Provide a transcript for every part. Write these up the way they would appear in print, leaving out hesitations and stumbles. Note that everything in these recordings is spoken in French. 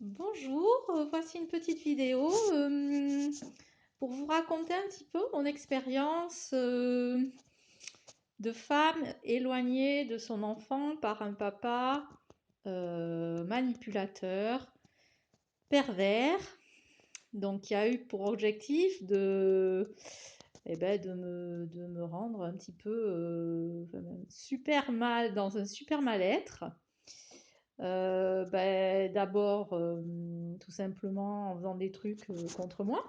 Bonjour, voici une petite vidéo pour vous raconter un petit peu mon expérience de femme éloignée de son enfant par un papa manipulateur, pervers, donc qui a eu pour objectif de me rendre un petit peu super mal, dans un super mal-être. D'abord, tout simplement en faisant des trucs contre moi.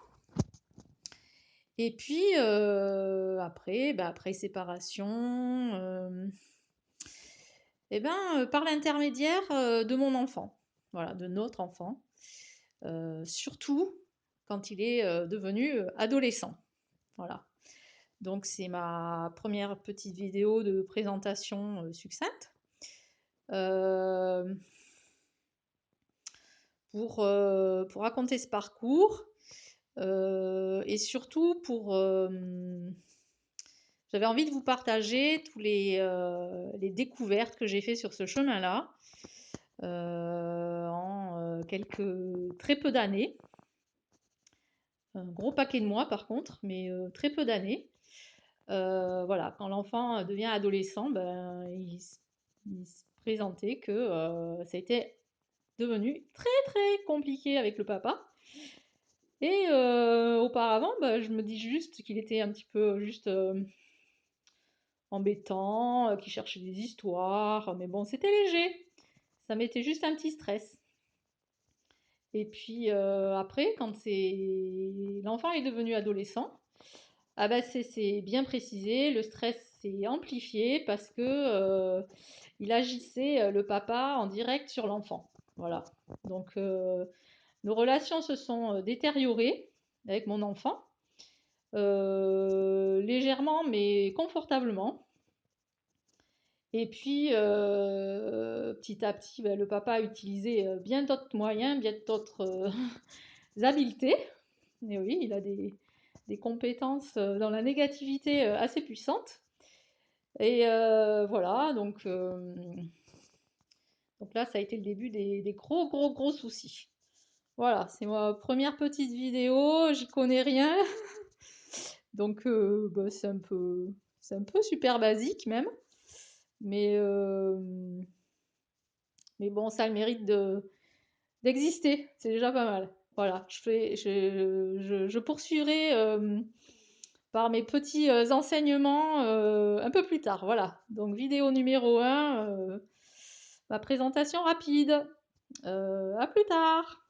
Et puis après séparation, par l'intermédiaire de mon enfant, voilà, de notre enfant, surtout quand il est devenu adolescent. Voilà. Donc c'est ma première petite vidéo de présentation succincte. Euh, pour raconter ce parcours et surtout j'avais envie de vous partager tous les découvertes que j'ai fait sur ce chemin-là en très peu d'années. Un gros paquet de mois par contre, mais très peu d'années. Voilà, quand l'enfant devient adolescent, il se présentait que ça a été devenu très très compliqué avec le papa. Et auparavant, je me dis juste qu'il était un petit peu juste embêtant, qu'il cherchait des histoires, mais bon, c'était léger. Ça mettait juste un petit stress. Et puis après, l'enfant est devenu adolescent, ah bah c'est bien précisé, le stress s'est amplifié parce que il agissait le papa en direct sur l'enfant. Voilà. Donc nos relations se sont détériorées avec mon enfant, légèrement mais confortablement. Et puis petit à petit, le papa a utilisé bien d'autres moyens, bien d'autres habiletés. Et oui, il a des compétences dans la négativité assez puissantes. Et voilà, donc là, ça a été le début des gros, gros, gros soucis. Voilà, c'est ma première petite vidéo, j'y connais rien, donc c'est un peu super basique même, mais, euh, mais bon, ça a le mérite d'exister, c'est déjà pas mal. Voilà, je poursuivrai par mes petits enseignements un peu plus tard. Voilà, donc vidéo numéro 1, ma présentation rapide. À plus tard.